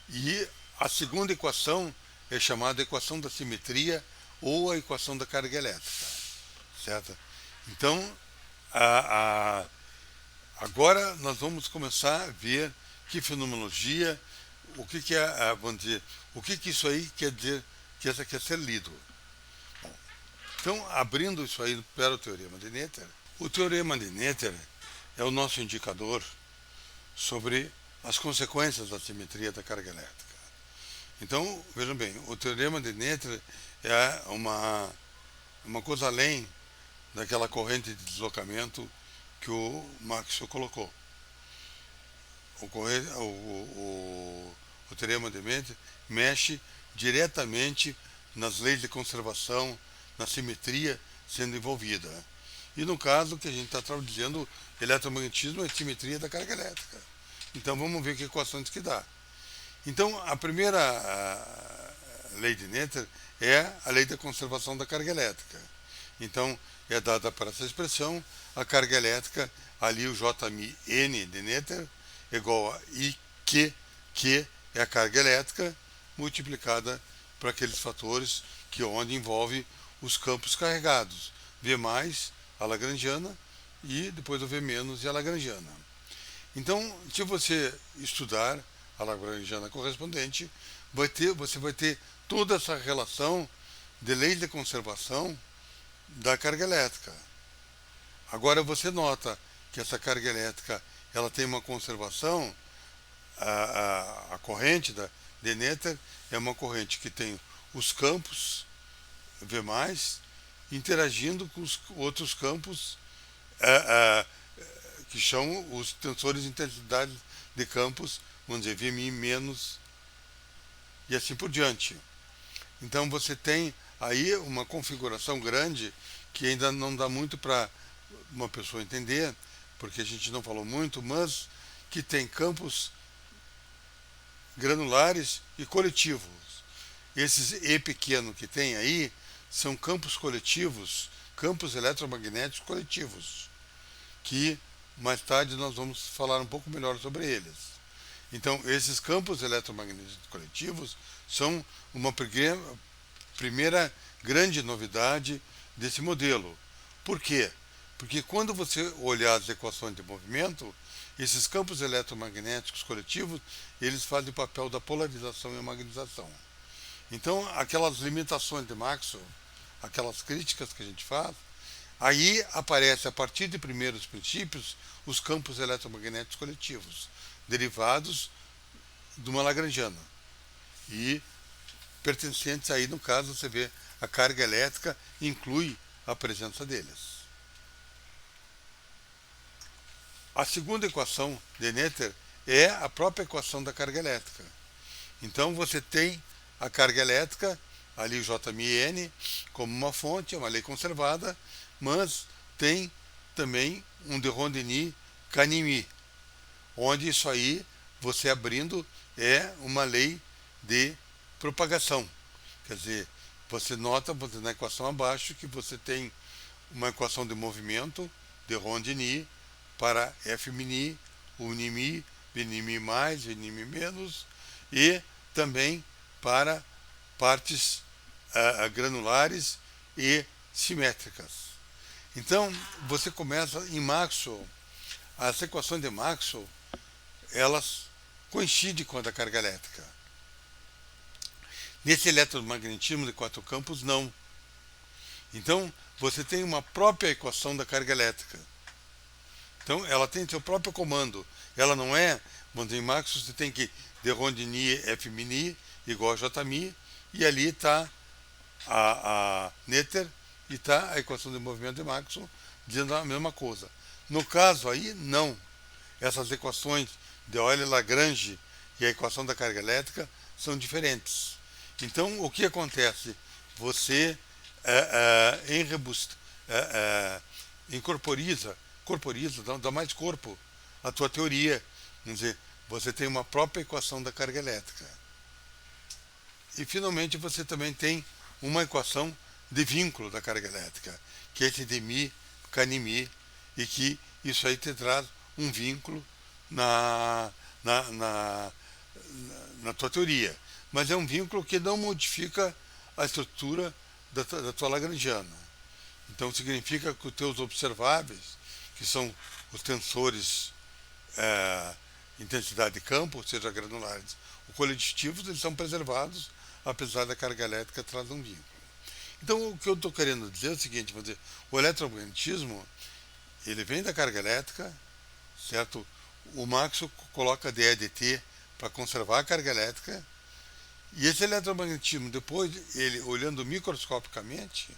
e a segunda equação é chamada equação da simetria ou a equação da carga elétrica, certo? Então agora nós vamos começar a ver que fenomenologia, o que é, vamos dizer, o que isso aí quer dizer, que essa quer ser lido. Bom, então, abrindo isso aí para o teorema de Noether, o teorema de Noether é o nosso indicador sobre as consequências da simetria da carga elétrica. Então, vejam bem, o teorema de Noether é uma coisa além daquela corrente de deslocamento que o Maxwell colocou. O teorema de Noether mexe diretamente nas leis de conservação, na simetria sendo envolvida. E no caso que a gente está traduzindo, eletromagnetismo é a simetria da carga elétrica. Então vamos ver que equações que dá. Então a primeira lei de Noether é a lei da conservação da carga elétrica. Então é dada para essa expressão a carga elétrica, ali o Jn de Noether igual a IQ, que é a carga elétrica, multiplicada por aqueles fatores que onde envolve os campos carregados, V mais, a lagrangiana, e depois o V menos e a lagrangiana. Então, se você estudar a lagrangiana correspondente, você vai ter toda essa relação de leis de conservação da carga elétrica. Agora você nota que essa carga elétrica ela tem uma conservação, a corrente de Noether é uma corrente que tem os campos V+, interagindo com os outros campos que são os tensores de intensidade de campos, vamos dizer, Vm menos e assim por diante. Então você tem aí uma configuração grande que ainda não dá muito para uma pessoa entender, porque a gente não falou muito, mas que tem campos granulares e coletivos. Esses E pequeno que tem aí são campos coletivos, campos eletromagnéticos coletivos, que mais tarde nós vamos falar um pouco melhor sobre eles. Então, esses campos eletromagnéticos coletivos são uma primeira grande novidade desse modelo. Por quê? Porque quando você olhar as equações de movimento, esses campos eletromagnéticos coletivos, eles fazem o papel da polarização e a magnetização. Então, aquelas limitações de Maxwell, aquelas críticas que a gente faz, aí aparece, a partir de primeiros princípios, os campos eletromagnéticos coletivos, derivados de uma lagrangiana. E pertencentes aí, no caso, você vê, a carga elétrica inclui a presença deles. A segunda equação de Noether é a própria equação da carga elétrica. Então você tem a carga elétrica, ali o JMN, como uma fonte, é uma lei conservada, mas tem também um de Rondini-Kanimi, onde isso aí, você abrindo, é uma lei de propagação. Quer dizer, você nota na equação abaixo que você tem uma equação de movimento de Rondini para F-mini, Unimi, Vnimi mais, Vnimi menos, e também para partes granulares e simétricas. Então, você começa em Maxwell, as equações de Maxwell, elas coincidem com a da carga elétrica. Nesse eletromagnetismo de 4 campos, não. Então, você tem uma própria equação da carga elétrica. Então, ela tem seu próprio comando. Ela não é, em Maxwell, você tem que de Rondini F mini igual a J mi, e ali está a Noether e está a equação de movimento de Maxwell dizendo a mesma coisa. No caso aí, não. Essas equações de Euler-Lagrange e a equação da carga elétrica são diferentes. Então, o que acontece? Você corporiza, dá mais corpo à tua teoria. Vamos dizer, você tem uma própria equação da carga elétrica. E, finalmente, você também tem uma equação de vínculo da carga elétrica, que é esse de Mi, Kanimi, e que isso aí te traz um vínculo na tua teoria. Mas é um vínculo que não modifica a estrutura da tua lagrangiana. Então significa que os teus observáveis, que são os tensores intensidade de campo, ou seja, granulares ou coletitivos, eles são preservados, apesar da carga elétrica traz um vínculo. Então, o que eu estou querendo dizer é o seguinte, vou dizer, o eletromagnetismo, ele vem da carga elétrica, certo? O Maxwell coloca de EDT para conservar a carga elétrica, e esse eletromagnetismo, depois, ele olhando microscopicamente,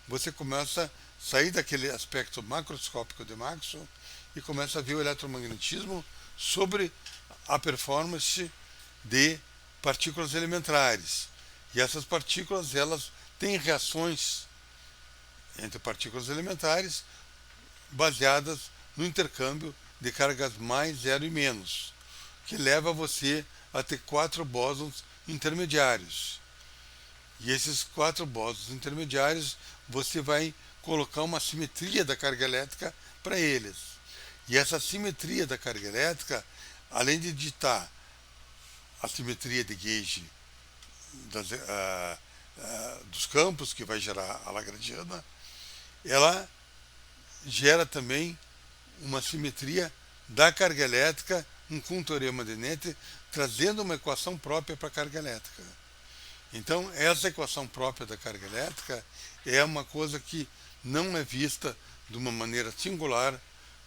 você começa a sair daquele aspecto macroscópico de Maxwell e começa a ver o eletromagnetismo sobre a performance de partículas elementares. E essas partículas, elas têm reações entre partículas elementares baseadas no intercâmbio de cargas mais, zero e menos, que leva você a ter 4 bósons intermediários. E esses 4 bósons intermediários, você vai colocar uma simetria da carga elétrica para eles. E essa simetria da carga elétrica, além de ditar a simetria de gauge dos campos, que vai gerar a lagrangiana, ela gera também uma simetria da carga elétrica com o teorema de Noether, trazendo uma equação própria para a carga elétrica. Então, essa equação própria da carga elétrica é uma coisa que não é vista de uma maneira singular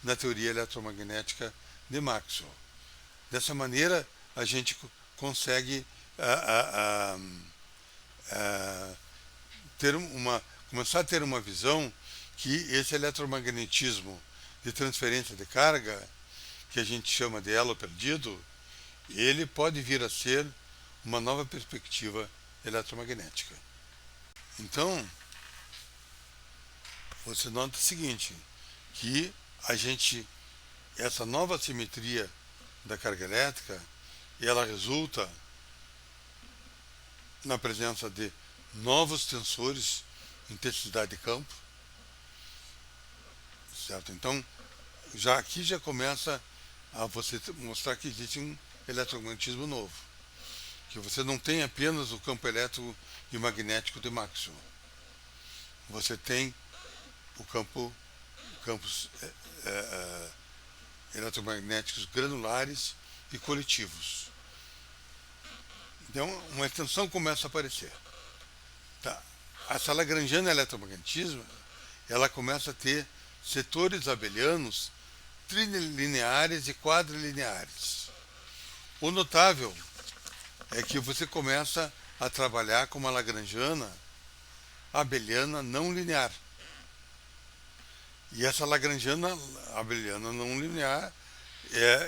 na teoria eletromagnética de Maxwell. Dessa maneira, a gente consegue começar a ter uma visão que esse eletromagnetismo de transferência de carga, que a gente chama de elo perdido, ele pode vir a ser uma nova perspectiva eletromagnética. Então, você nota o seguinte, que essa nova simetria da carga elétrica, ela resulta na presença de novos tensores, intensidade de campo, certo? Então, aqui já começa a você mostrar que existe um eletromagnetismo novo, que você não tem apenas o campo elétrico e magnético de Maxwell, você tem campos eletromagnéticos granulares e coletivos. Então, uma extensão começa a aparecer. Tá. Essa lagrangiana eletromagnetismo, ela começa a ter setores abelianos trilineares e quadrilineares. O notável é que você começa a trabalhar com uma lagrangiana abeliana não linear. E essa lagrangiana abeliana não linear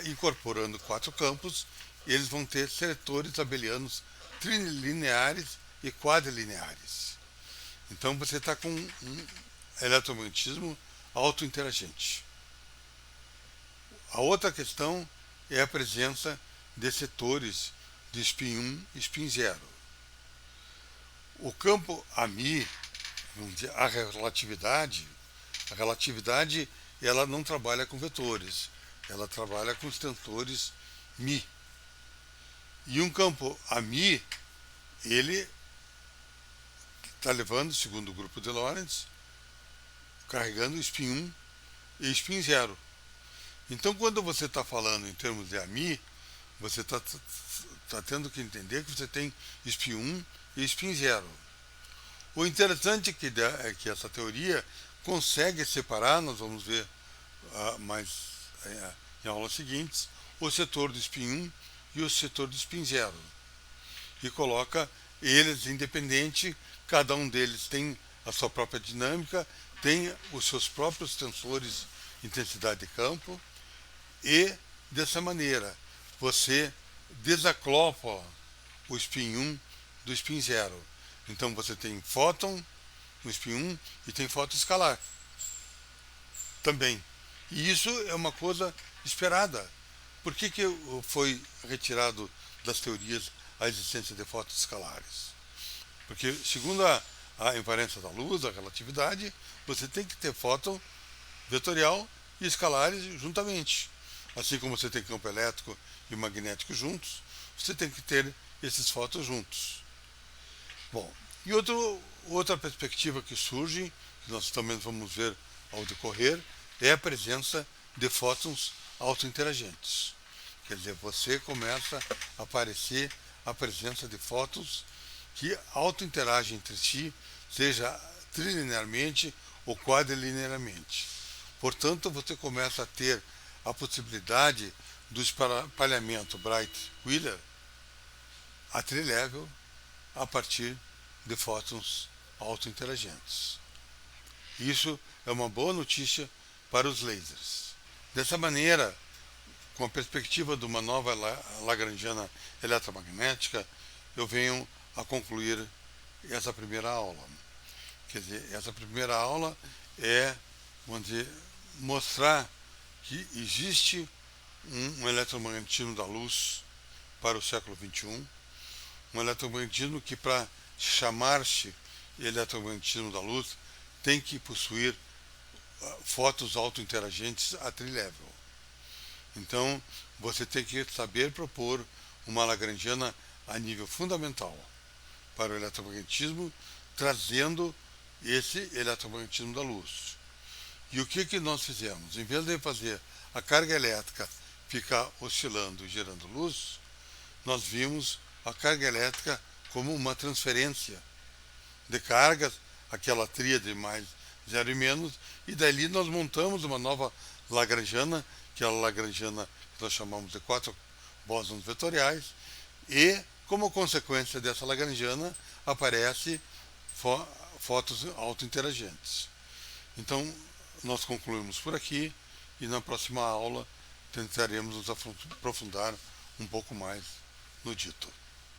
incorporando 4 campos, eles vão ter setores abelianos trilineares e quadrilineares. Então você está com um eletromagnetismo autointeragente. A outra questão é a presença de setores de spin 1 e spin 0. O campo AMI, vamos dizer, a relatividade ela não trabalha com vetores, ela trabalha com os tensores μ. E um campo AMI, ele está levando, segundo o grupo de Lorentz, carregando spin 1 e spin 0. Então, quando você está falando em termos de AMI, você está tendo que entender que você tem spin 1 e spin 0. O interessante é que essa teoria consegue separar, nós vamos ver em aulas seguintes, o setor do spin 1 e o setor do spin 0. E coloca eles independentes, cada um deles tem a sua própria dinâmica, tem os seus próprios tensores de intensidade de campo, e dessa maneira você desacopla o spin 1 do spin 0. Então você tem fóton no spin 1 e tem fóton escalar também. E isso é uma coisa esperada. Por que foi retirado das teorias a existência de fótons escalares? Porque, segundo a invariância da luz, a relatividade, você tem que ter fóton vetorial e escalares juntamente. Assim como você tem campo elétrico e magnético juntos, você tem que ter esses fótons juntos. Bom, e outra perspectiva que surge, que nós também vamos ver ao decorrer, é a presença de fótons autointeragentes. Quer dizer, você começa a aparecer a presença de fótons que autointeragem entre si, seja trilinearmente ou quadrilinearmente. Portanto, você começa a ter a possibilidade do espalhamento Bright-Wheeler a trilevel a partir de fótons autointeragentes. Isso é uma boa notícia para os lasers. Dessa maneira, com a perspectiva de uma nova lagrangiana eletromagnética, eu venho a concluir essa primeira aula. Quer dizer, essa primeira aula é, vamos dizer, mostrar que existe um eletromagnetismo da luz para o século XXI, um eletromagnetismo que, para chamar-se eletromagnetismo da luz, tem que possuir fótons autointeragentes a trilevel. Então, você tem que saber propor uma lagrangiana a nível fundamental para o eletromagnetismo, trazendo esse eletromagnetismo da luz. E o que nós fizemos? Em vez de fazer a carga elétrica ficar oscilando e gerando luz, nós vimos a carga elétrica como uma transferência de cargas, aquela tríade mais zero e menos, e dali nós montamos uma nova lagrangiana, que é a lagrangiana que nós chamamos de 4 bósons vetoriais, e como consequência dessa lagrangiana aparece fótons autointeragentes. Então, nós concluímos por aqui e na próxima aula tentaremos nos aprofundar um pouco mais no dito.